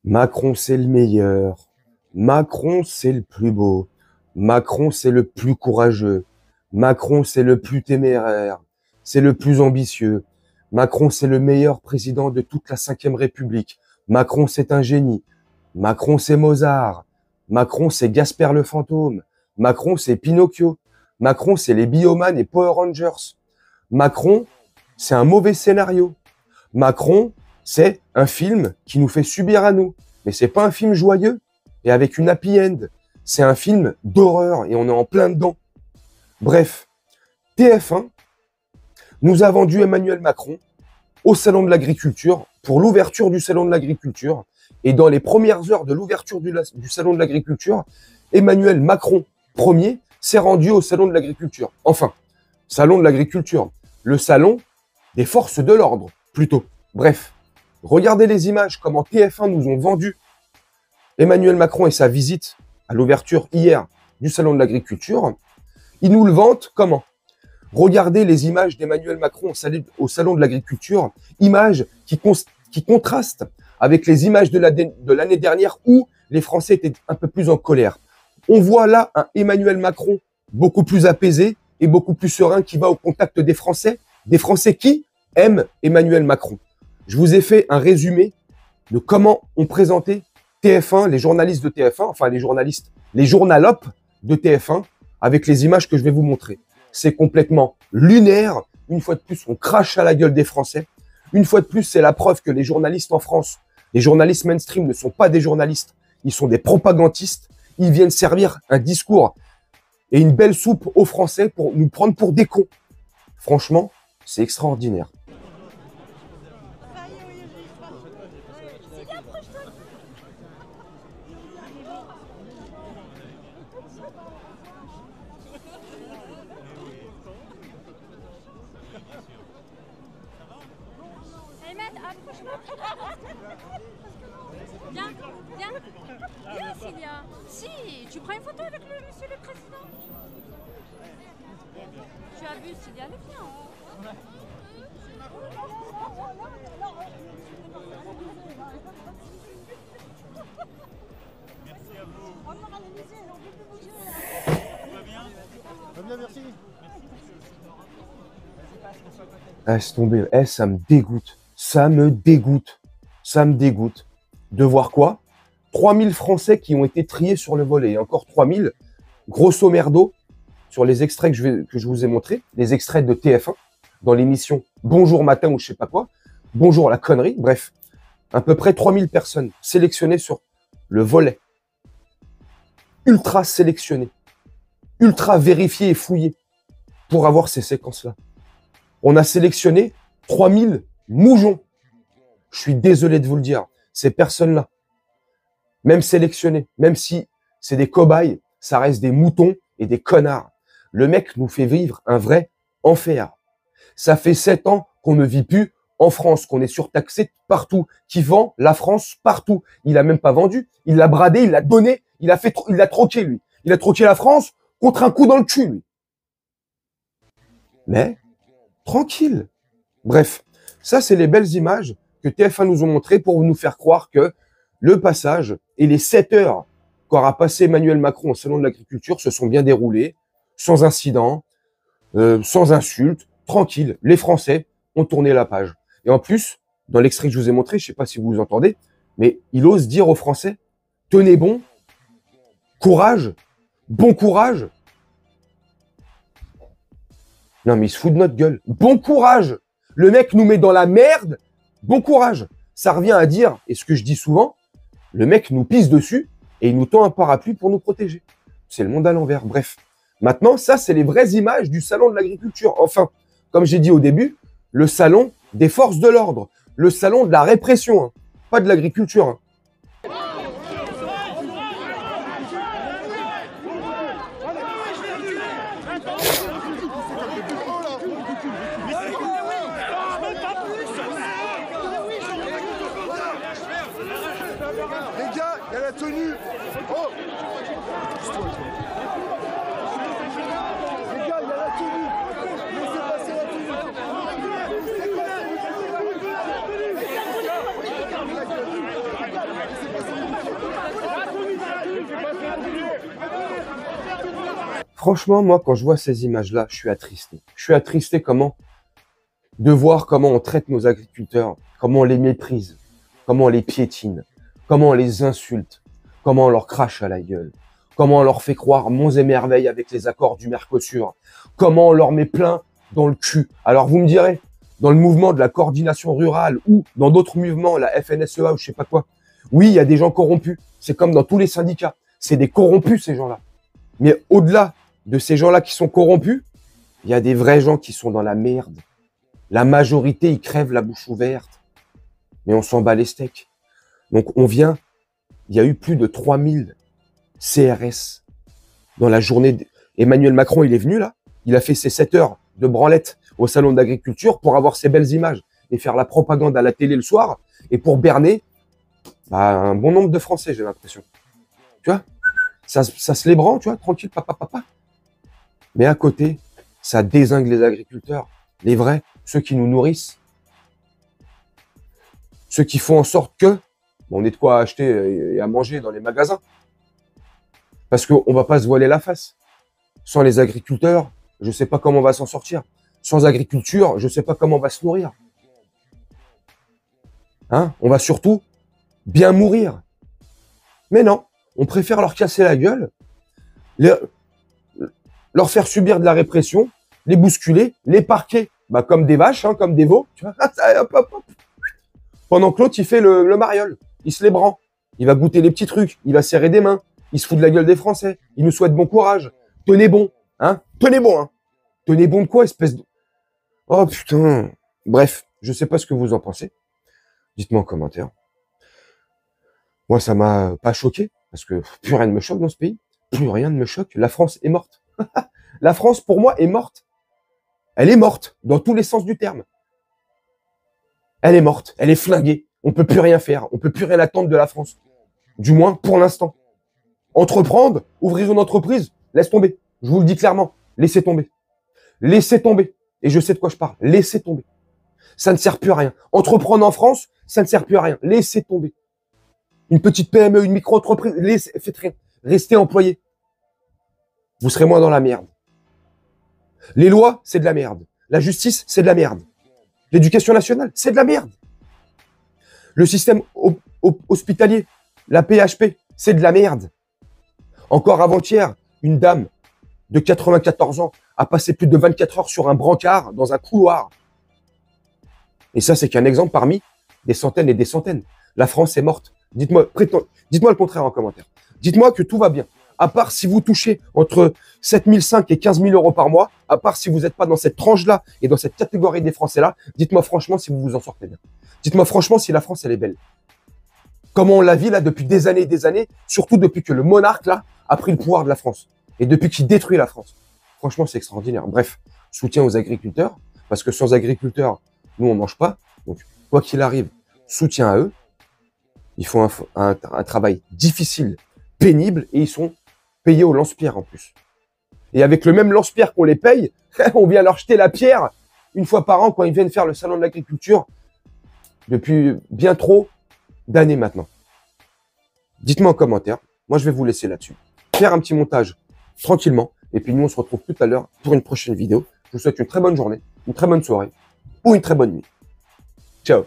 Macron, c'est le meilleur. Macron, c'est le plus beau. Macron, c'est le plus courageux. Macron, c'est le plus téméraire. C'est le plus ambitieux. Macron, c'est le meilleur président de toute la Ve République. Macron, c'est un génie. Macron, c'est Mozart. Macron, c'est Gasper le fantôme. Macron, c'est Pinocchio. Macron, c'est les Bioman et Power Rangers. Macron, c'est un mauvais scénario. Macron, c'est un film qui nous fait subir à nous. Mais c'est pas un film joyeux et avec une happy end. C'est un film d'horreur et on est en plein dedans. Bref, TF1 nous a vendu Emmanuel Macron au Salon de l'Agriculture pour l'ouverture du Salon de l'Agriculture. Et dans les premières heures de l'ouverture du Salon de l'Agriculture, Emmanuel Macron, premier, s'est rendu au Salon de l'Agriculture. Enfin, Salon de l'Agriculture, le salon des forces de l'ordre, plutôt. Bref, regardez les images, comment TF1 nous ont vendu Emmanuel Macron et sa visite à l'ouverture hier du Salon de l'Agriculture. Ils nous le vantent comment? Regardez les images d'Emmanuel Macron au Salon de l'Agriculture, images qui contrastent avec les images de l'année dernière où les Français étaient un peu plus en colère. On voit là un Emmanuel Macron beaucoup plus apaisé et beaucoup plus serein qui va au contact des Français qui aiment Emmanuel Macron. Je vous ai fait un résumé de comment on présentait TF1, les journalistes de TF1, enfin les journalopes de TF1, avec les images que je vais vous montrer. C'est complètement lunaire. Une fois de plus, on crache à la gueule des Français. Une fois de plus, c'est la preuve que les journalistes en France, les journalistes mainstream ne sont pas des journalistes, ils sont des propagandistes. Ils viennent servir un discours et une belle soupe aux Français pour nous prendre pour des cons. Franchement, c'est extraordinaire. Viens, viens, Célia. Si, tu prends une photo avec le monsieur le président. Tu abuses, Célia, allez, viens. Merci à vous. Très bien, merci. Laisse tomber. Ça me dégoûte. Ça me dégoûte. Ça me dégoûte. De voir quoi? 3000 Français qui ont été triés sur le volet. Et encore 3000, grosso merdo, sur les extraits que je vous ai montrés, les extraits de TF1, dans l'émission Bonjour Matin ou je sais pas quoi, Bonjour la connerie, bref, à peu près 3000 personnes sélectionnées sur le volet. Ultra sélectionnées, ultra vérifiées et fouillées pour avoir ces séquences-là. On a sélectionné 3000 moujons. Je suis désolé de vous le dire. Ces personnes-là, même sélectionnées, même si c'est des cobayes, ça reste des moutons et des connards. Le mec nous fait vivre un vrai enfer. Ça fait 7 ans qu'on ne vit plus en France, qu'on est surtaxé partout, qui vend la France partout. Il a même pas vendu, il l'a bradé, il l'a donné, il l'a troqué lui. Il a troqué la France contre un coup dans le cul lui. Mais tranquille. Bref, ça c'est les belles images que TF1 nous ont montrées pour nous faire croire que le passage et les 7 heures qu'aura passé Emmanuel Macron au Salon de l'Agriculture se sont bien déroulés, sans incident, sans insultes, tranquille. Les Français ont tourné la page. Et en plus, dans l'extrait que je vous ai montré, je sais pas si vous entendez, mais il ose dire aux Français, tenez bon, courage, bon courage. Non mais il se fout de notre gueule. Bon courage. Le mec nous met dans la merde. Bon courage. Ça revient à dire, et ce que je dis souvent, le mec nous pisse dessus et il nous tend un parapluie pour nous protéger. C'est le monde à l'envers. Bref. Maintenant, ça, c'est les vraies images du Salon de l'Agriculture. Enfin, comme j'ai dit au début, le salon des forces de l'ordre. Le salon de la répression. Hein. Pas de l'agriculture. Hein. Les gars, il y a la tenue. Oh, les gars, il y a la tenue. Laissez passer la tenue. franchement, moi, quand je vois ces images-là, je suis attristé. Je suis attristé de voir comment on traite nos agriculteurs, comment on les méprise, comment on les piétine, comment on les insulte, comment on leur crache à la gueule, comment on leur fait croire monts et merveilles avec les accords du Mercosur, comment on leur met plein dans le cul. Alors vous me direz, dans le mouvement de la coordination rurale ou dans d'autres mouvements, la FNSEA ou je sais pas quoi, oui, il y a des gens corrompus. C'est comme dans tous les syndicats. C'est des corrompus, ces gens-là. Mais au-delà de ces gens-là qui sont corrompus, il y a des vrais gens qui sont dans la merde. La majorité, ils crèvent la bouche ouverte. Mais on s'en bat les steaks. Donc on vient, il y a eu plus de 3000 CRS dans la journée. Emmanuel Macron, il est venu là, il a fait ses 7 heures de branlette au salon d'agriculture pour avoir ces belles images et faire la propagande à la télé le soir et pour berner un bon nombre de Français, j'ai l'impression. Tu vois, ça se les branle, tu vois, tranquille, papa. Mais à côté, ça dézingue les agriculteurs, les vrais, ceux qui nous nourrissent, ceux qui font en sorte que on ait de quoi acheter et à manger dans les magasins. Parce qu'on va pas se voiler la face. Sans les agriculteurs, je sais pas comment on va s'en sortir. Sans agriculture, je sais pas comment on va se nourrir. Hein? On va surtout bien mourir. Mais non, on préfère leur casser la gueule, leur faire subir de la répression, les bousculer, les parquer, comme des vaches, hein, comme des veaux. Tu vois, pendant que l'autre, il fait le mariole. Il se les branle. Il va goûter les petits trucs. Il va serrer des mains. Il se fout de la gueule des Français. Il nous souhaite bon courage. Tenez bon. Hein? Tenez bon. Hein? Tenez bon de quoi, espèce de... Oh putain. Bref, je sais pas ce que vous en pensez. Dites-moi en commentaire. Moi, ça m'a pas choqué. Parce que plus rien ne me choque dans ce pays. Plus rien ne me choque. La France est morte. La France, pour moi, est morte. Elle est morte. Dans tous les sens du terme. Elle est morte. Elle est flinguée. On peut plus rien faire. On peut plus rien attendre de la France. Du moins, pour l'instant. Entreprendre, ouvrir une entreprise, laisse tomber. Je vous le dis clairement. Laissez tomber. Laissez tomber. Et je sais de quoi je parle. Laissez tomber. Ça ne sert plus à rien. Entreprendre en France, ça ne sert plus à rien. Laissez tomber. Une petite PME, une micro-entreprise, faites rien. Restez employé. Vous serez moins dans la merde. Les lois, c'est de la merde. La justice, c'est de la merde. L'éducation nationale, c'est de la merde. Le système hospitalier, la PHP, c'est de la merde. Encore avant-hier, une dame de 94 ans a passé plus de 24 heures sur un brancard dans un couloir. Et ça, c'est qu'un exemple parmi des centaines et des centaines. La France est morte. Dites-moi le contraire en commentaire. Dites-moi que tout va bien. À part si vous touchez entre 7 500 et 15 000 euros par mois, à part si vous n'êtes pas dans cette tranche-là et dans cette catégorie des Français-là, dites-moi franchement si vous vous en sortez bien. Dites-moi franchement si la France, elle est belle. Comment on la vit là depuis des années, surtout depuis que le monarque là a pris le pouvoir de la France et depuis qu'il détruit la France. Franchement, c'est extraordinaire. Bref, soutien aux agriculteurs, parce que sans agriculteurs, nous, on mange pas. Donc, quoi qu'il arrive, soutien à eux. Ils font un travail difficile, pénible, et ils sont payés au lance-pierre en plus. Et avec le même lance-pierre qu'on les paye, on vient leur jeter la pierre une fois par an quand ils viennent faire le salon de l'agriculture depuis bien trop d'années maintenant. Dites-moi en commentaire. Moi, je vais vous laisser là-dessus. Faire un petit montage tranquillement. Et puis nous, on se retrouve tout à l'heure pour une prochaine vidéo. Je vous souhaite une très bonne journée, une très bonne soirée ou une très bonne nuit. Ciao.